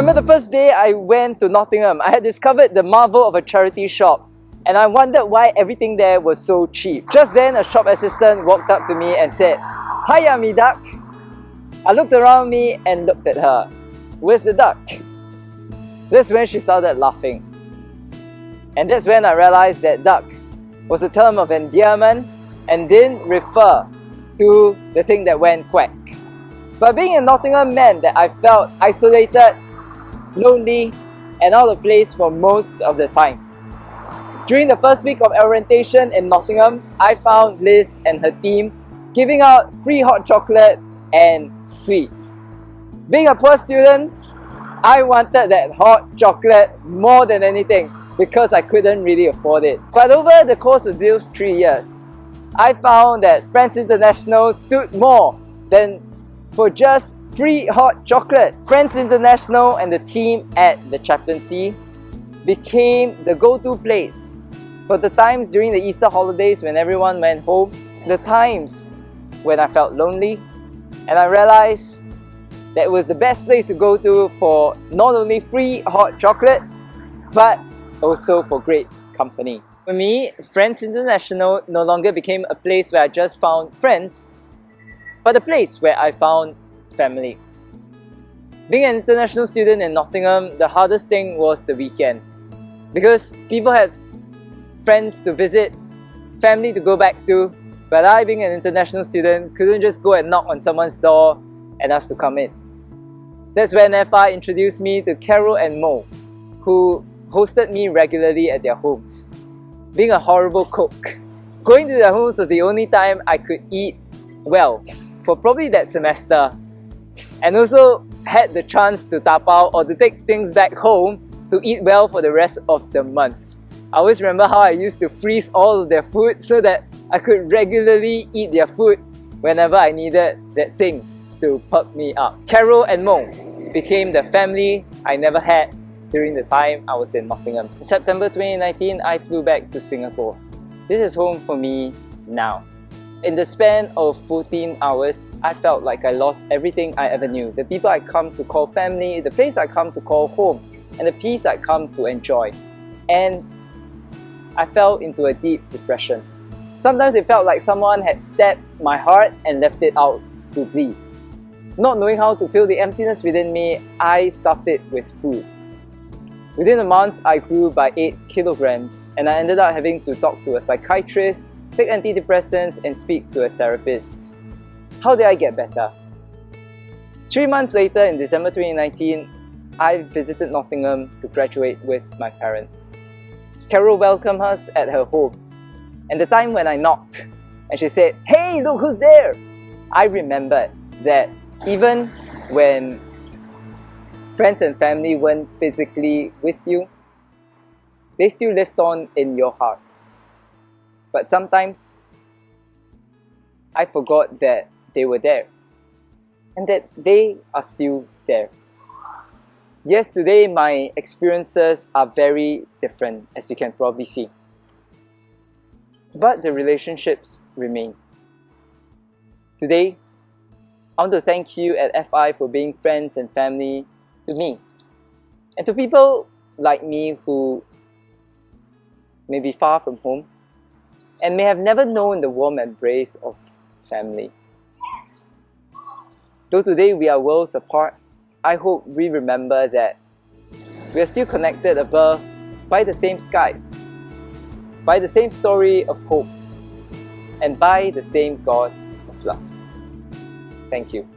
remember the first day I went to Nottingham, I had discovered the marvel of a charity shop, and I wondered why everything there was so cheap. Just then, a shop assistant walked up to me and said, "Hiya, me duck." I looked around me and looked at her. "Where's the duck?" That's when she started laughing. And that's when I realized that duck was a term of endearment and didn't refer to the thing that went quack. But being in Nottingham meant that I felt isolated, lonely, and out of place for most of the time. During the first week of orientation in Nottingham, I found Liz and her team giving out free hot chocolate and sweets. Being a poor student, I wanted that hot chocolate more than anything because I couldn't really afford it. But over the course of those 3 years, I found that Friends International stood more than for just free hot chocolate. Friends International and the team at the chaplaincy became the go-to place for the times during the Easter holidays when everyone went home, the times when I felt lonely, and I realized that it was the best place to go to for not only free hot chocolate, but also for great company. For me, Friends International no longer became a place where I just found friends, but a place where I found family. Being an international student in Nottingham, the hardest thing was the weekend, because people had friends to visit, family to go back to, but I, being an international student, couldn't just go and knock on someone's door and ask to come in. That's when FI introduced me to Carol and Mo, who hosted me regularly at their homes. Being a horrible cook, going to their homes was the only time I could eat well for probably that semester, and also had the chance to tapao or to take things back home to eat well for the rest of the month. I always remember how I used to freeze all of their food so that I could regularly eat their food whenever I needed that thing to perk me up. Carol and Mo became the family I never had during the time I was in Nottingham. In September 2019, I flew back to Singapore. This is home for me now. In the span of 14 hours, I felt like I lost everything I ever knew. The people I come to call family, the place I come to call home, and the peace I come to enjoy. And I fell into a deep depression. Sometimes it felt like someone had stabbed my heart and left it out to bleed. Not knowing how to fill the emptiness within me, I stuffed it with food. Within a month, I grew by 8 kilograms, and I ended up having to talk to a psychiatrist, take antidepressants, and speak to a therapist. How did I get better? 3 months later, in December 2019, I visited Nottingham to graduate with my parents. Carol welcomed us at her home, and the time when I knocked and she said, "Hey, look who's there!" I remembered that even when friends and family weren't physically with you, they still lived on in your hearts. But sometimes, I forgot that they were there, and that they are still there. Yes, today my experiences are very different, as you can probably see. But the relationships remain. Today, I want to thank you at FI for being friends and family to me, and to people like me who may be far from home and may have never known the warm embrace of family. Though today we are worlds apart, I hope we remember that we are still connected above by the same sky, by the same story of hope, and by the same God of love. Thank you.